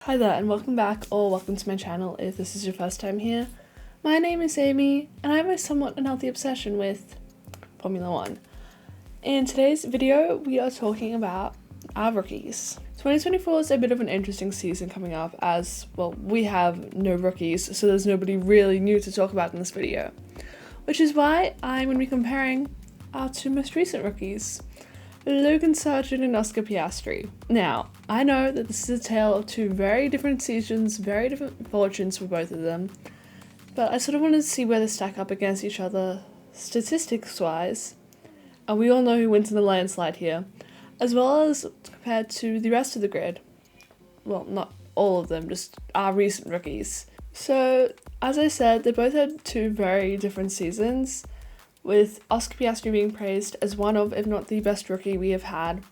Hi there and welcome back or welcome to my channel if this is your first time here. My name is Amy and I have a somewhat unhealthy obsession with Formula 1. In today's video we are talking about our rookies. 2024 is a bit of an interesting season coming up as, well, we have no rookies, so there's nobody really new to talk about in this video. Which is why I'm going to be comparing our two most recent rookies, Logan Sargent and Oscar Piastri. Now, I know that this is a tale of two very different seasons, very different fortunes for both of them, but I sort of wanted to see where they stack up against each other statistics-wise, and we all know who wins in the landslide here, as well as compared to the rest of the grid. Well, not all of them, just our recent rookies. So, as I said, they both had two very different seasons, with Oscar Piastri being praised as one of, if not the best rookie we have had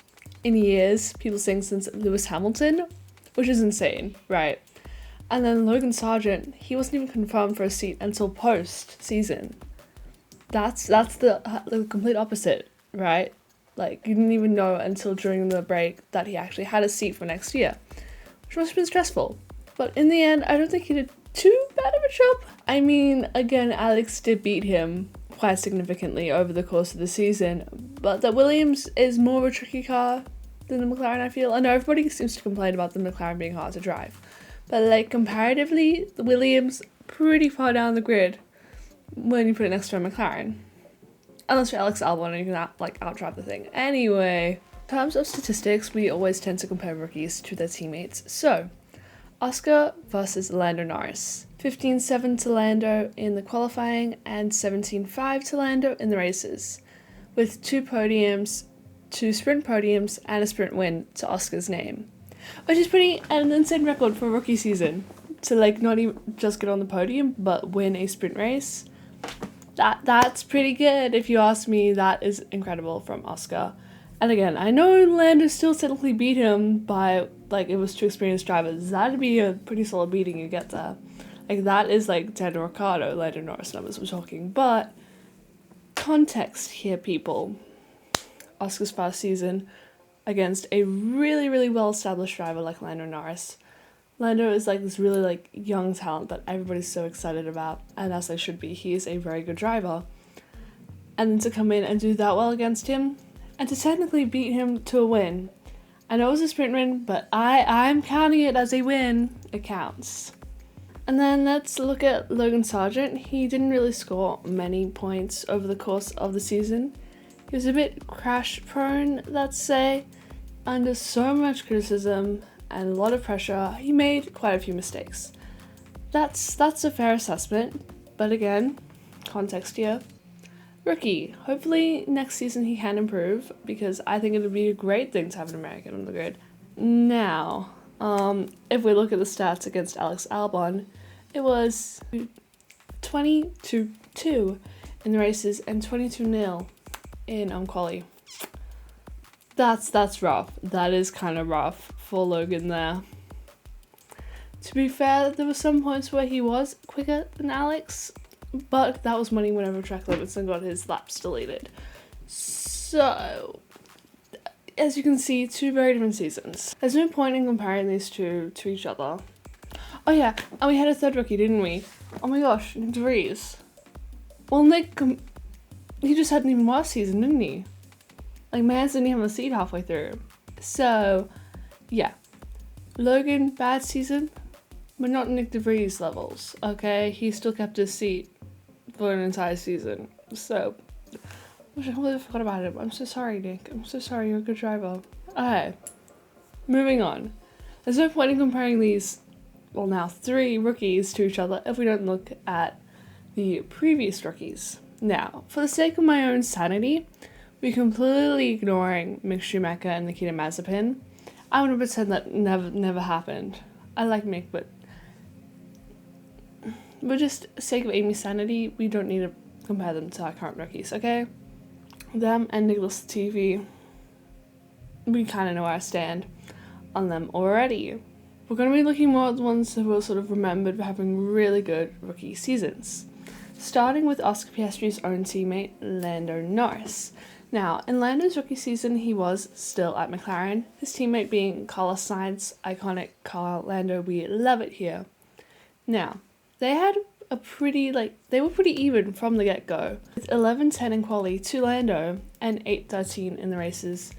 in years, people saying since Lewis Hamilton, which is insane, right? And then Logan Sargent, he wasn't even confirmed for a seat until post-season. That's the complete opposite, right? Like, you didn't even know until during the break that he actually had a seat for next year, which must have been stressful. But in the end, I don't think he did too bad of a job. I mean, again, Alex did beat him quite significantly over the course of the season, but that Williams is more of a tricky car than the McLaren, I feel. I know everybody seems to complain about the McLaren being hard to drive, but like comparatively, the Williams pretty far down the grid when you put it next to a McLaren. Unless you're Alex Albon and you can outdrive the thing. Anyway, in terms of statistics, we always tend to compare rookies to their teammates. So, Oscar versus Lando Norris. 15-7 to Lando in the qualifying and 17-5 to Lando in the races, with two sprint podiums and a sprint win to Oscar's name, which is an insane record for a rookie season, to not even just get on the podium but win a sprint race. That's pretty good if you ask me. That is incredible from Oscar. And again, I know Lando still technically beat him by, it was two experienced drivers. That'd be a pretty solid beating you get there. That is Daniel Ricciardo, Lando Norris numbers we're talking. But context here, people. Oscar's first season against a really, really well-established driver like Lando Norris. Lando is this really young talent that everybody's so excited about, and as they should be. He is a very good driver. And then to come in and do that well against him, and to technically beat him to a win. I know it was a sprint win, but I'm counting it as a win. It counts. And then let's look at Logan Sargent. He didn't really score many points over the course of the season. He was a bit crash prone, let's say, under so much criticism and a lot of pressure. He made quite a few mistakes. That's a fair assessment, but again, context here. Rookie. Hopefully next season he can improve, because I think it would be a great thing to have an American on the grid. Now, if we look at the stats against Alex Albon, it was 20-2 in the races and 22-0 in quali. That's rough. That is kind of rough for Logan there. To be fair, there were some points where he was quicker than Alex, but that was when he went over track limits and got his laps deleted. So, as you can see, two very different seasons. There's no point in comparing these two to each other. Oh yeah, and we had a third rookie, didn't we? Oh my gosh, Nick de Vries. Well, Nick, he just had an even worse season, didn't he? Mans didn't even have a seat halfway through. So, yeah. Logan, bad season, but not Nick de Vries levels, okay? He still kept his seat for an entire season. So, I completely forgot about him. I'm so sorry, Nick. I'm so sorry. You're a good driver. Okay. Moving on. There's no point in comparing these, now three rookies to each other if we don't look at the previous rookies. Now, for the sake of my own sanity, we're completely ignoring Mick Schumacher and Nikita Mazepin. I want to pretend that never happened. I like Mick, but just sake of Amy's sanity, we don't need to compare them to our current rookies, okay? Them and Nicholas TV, we kind of know our stand on them already. We're going to be looking more at the ones who are sort of remembered for having really good rookie seasons. Starting with Oscar Piastri's own teammate, Lando Norris. Now, in Lando's rookie season, he was still at McLaren, his teammate being Carlos Sainz, iconic car. Lando, we love it here. Now, they had they were pretty even from the get-go, with 11-10 in quali to Lando and 8-13 in the races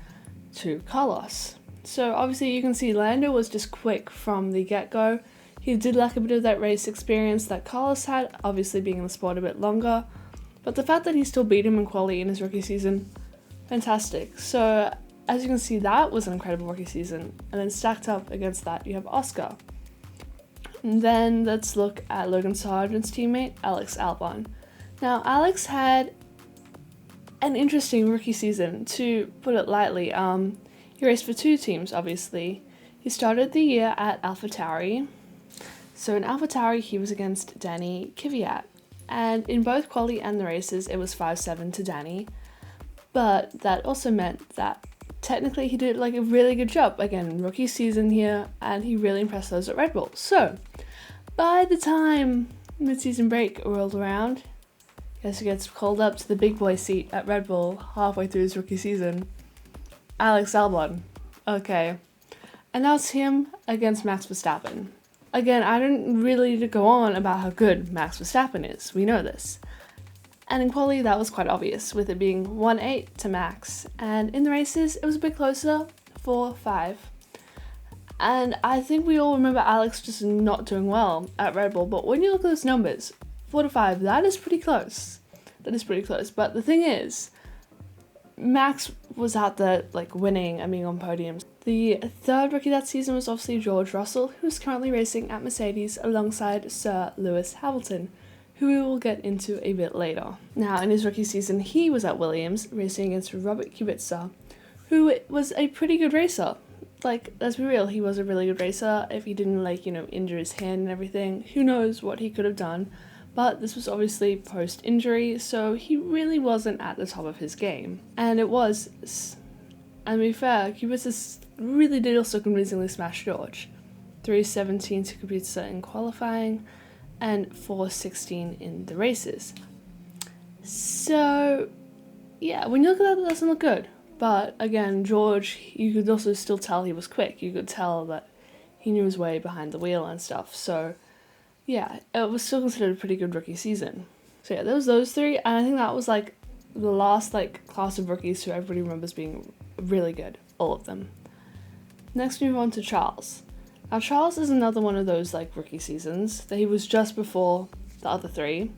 to Carlos. So obviously you can see Lando was just quick from the get-go. He did lack a bit of that race experience that Carlos had, obviously being in the sport a bit longer, but the fact that he still beat him in quali in his rookie season, fantastic. So as you can see, that was an incredible rookie season, and then stacked up against that you have Oscar. And then let's look at Logan Sargent's teammate, Alex Albon. Now, Alex had an interesting rookie season, to put it lightly. He raced for two teams, obviously. He started the year at AlphaTauri. So in AlphaTauri, he was against Danny Kvyat. And in both quali and the races, it was 5-7 to Danny. But that also meant that technically he did a really good job. Again, rookie season here, and he really impressed those at Red Bull. So by the time mid-season break rolled around, guess who gets called up to the big boy seat at Red Bull halfway through his rookie season? Alex Albon. Okay. And that's him against Max Verstappen. Again, I don't really need to go on about how good Max Verstappen is. We know this. And in quali, that was quite obvious, with it being 1-8 to Max. And in the races, it was a bit closer, 4-5. And I think we all remember Alex just not doing well at Red Bull. But when you look at those numbers, 4-5, that is pretty close. That is pretty close. But the thing is, Max was out there winning and being on podiums. The third rookie that season was obviously George Russell, who's currently racing at Mercedes alongside Sir Lewis Hamilton, who we will get into a bit later. Now, in his rookie season, he was at Williams, racing against Robert Kubica, who was a pretty good racer. Let's be real, he was a really good racer. If he didn't, injure his hand and everything, who knows what he could have done. But this was obviously post-injury, so he really wasn't at the top of his game. And it was, and to be fair, Kubica really did also convincingly smash George. 3-17 to Kubica in qualifying, and 4-16 in the races. So, yeah, when you look at that, that doesn't look good. But again, George, you could also still tell he was quick. You could tell that he knew his way behind the wheel and stuff. So, yeah, it was still considered a pretty good rookie season. So yeah, there was those three, and I think that was the last class of rookies who everybody remembers being really good. All of them. Next, we move on to Charles. Now, Charles is another one of those rookie seasons that he was just before the other three,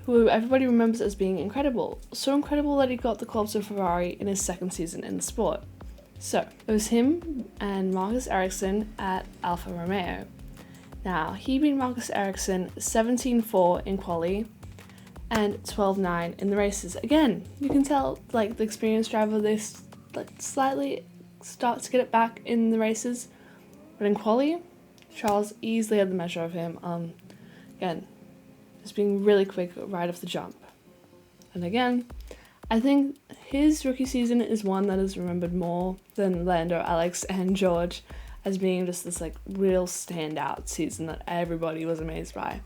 who everybody remembers as being incredible. So incredible that he got the call to Ferrari in his second season in the sport. So, it was him and Marcus Ericsson at Alfa Romeo. Now, he beat Marcus Ericsson 17-4 in quali and 12-9 in the races. Again, you can tell the experienced driver, they slightly start to get it back in the races. But in quali, Charles easily had the measure of him. Again, just being really quick right off the jump. And again, I think his rookie season is one that is remembered more than Lando, Alex, and George as being just this real standout season that everybody was amazed by.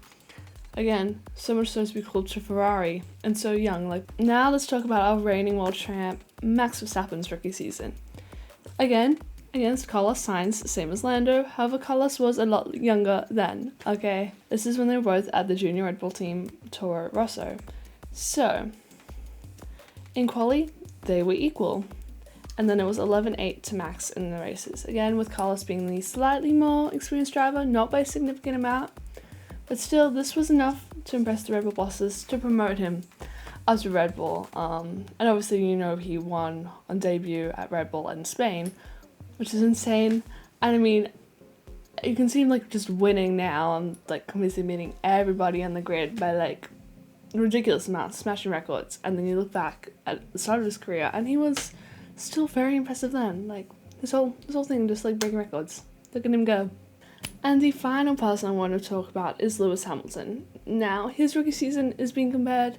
Again, so much so to be called to Ferrari, and so young. Now let's talk about our reigning world champ, Max Verstappen's rookie season. Again, against Carlos Sainz, same as Lando, however Carlos was a lot younger then, okay? This is when they were both at the junior Red Bull team, Toro Rosso. So, in quali, they were equal. And then it was 11-8 to Max in the races. Again, with Carlos being the slightly more experienced driver, not by a significant amount. But still, this was enough to impress the Red Bull bosses to promote him up to Red Bull. And obviously, he won on debut at Red Bull in Spain, which is insane. And I mean, you can see him just winning now and completely beating everybody on the grid by ridiculous amounts, smashing records. And then you look back at the start of his career, and he was still very impressive then. This whole thing, just breaking records. Look at him go. And the final person I want to talk about is Lewis Hamilton. Now, his rookie season is being compared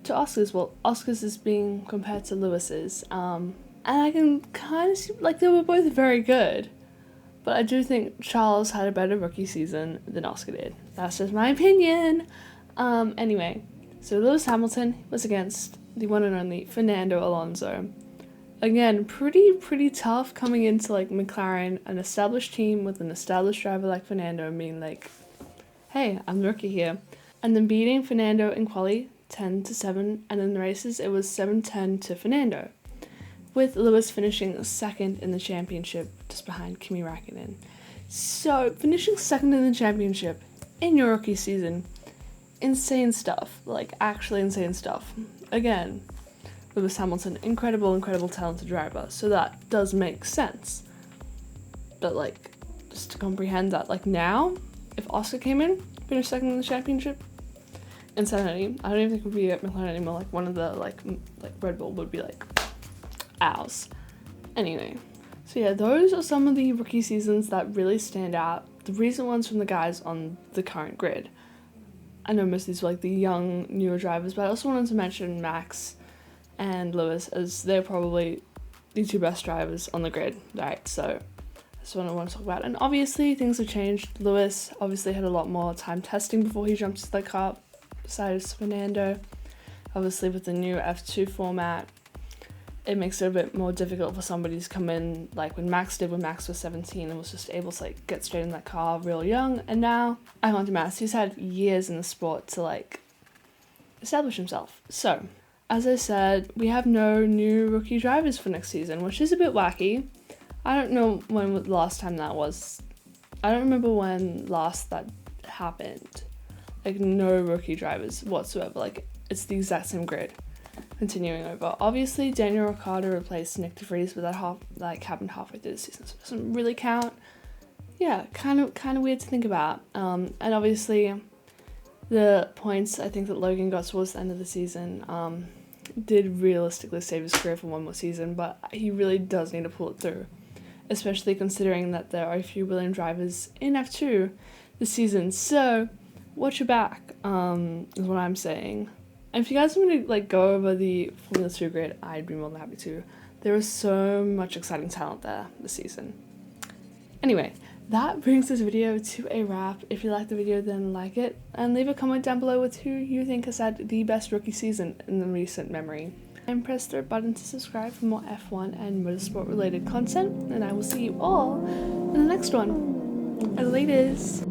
to Oscar's. Well, Oscar's is being compared to Lewis's. And I can kind of see, they were both very good. But I do think Charles had a better rookie season than Oscar did. That's just my opinion. Anyway, so Lewis Hamilton was against the one and only Fernando Alonso. Again, pretty tough coming into like McLaren, an established team with an established driver like Fernando, being like, hey, I'm the rookie here. And then beating Fernando in quali 10-7, and in the races it was 7-10 to Fernando, with Lewis finishing second in the championship just behind Kimi Räikkönen. So finishing second in the championship in your rookie season, insane stuff, like actually insane stuff. Again, Lewis Hamilton, incredible talented driver, so that does make sense. But like, just to comprehend that, like now, if Oscar came in, finished second in the championship, insanity. I don't even think it would be at McLaren anymore. Like one of the like Red Bull would be like ours. Anyway, so yeah, those are some of the rookie seasons that really stand out. The recent ones from the guys on the current grid. I know most of these were like the young, newer drivers, but I also wanted to mention Max and Lewis, as they're probably the two best drivers on the grid, right? So that's what I want to talk about. And obviously things have changed. Lewis obviously had a lot more time testing before he jumped into the car, besides Fernando. Obviously with the new F2 format, it makes it a bit more difficult for somebody to come in like when Max did, when Max was 17 and was just able to like get straight in that car real young. And now I'm on to Max, who's had years in the sport to like establish himself. So as I said, we have no new rookie drivers for next season, which is a bit wacky. I don't know when the last time that was. I don't remember when last that happened. Like no rookie drivers whatsoever. Like it's the exact same grid continuing over. Obviously, Daniel Ricciardo replaced Nick de Vries, but that happened halfway through the season, so it doesn't really count. Yeah, kind of weird to think about. And obviously, the points I think that Logan got towards the end of the season did realistically save his career for one more season, but he really does need to pull it through, especially considering that there are a few Williams drivers in F2 this season. So watch your back, is what I'm saying. And if you guys want me to like go over the Formula 2 grid, I'd be more than happy to. There is so much exciting talent there this season. Anyway, that brings this video to a wrap. If you liked the video, then like it, and leave a comment down below with who you think has had the best rookie season in the recent memory. And press the button to subscribe for more F1 and motorsport related content, and I will see you all in the next one. Laters!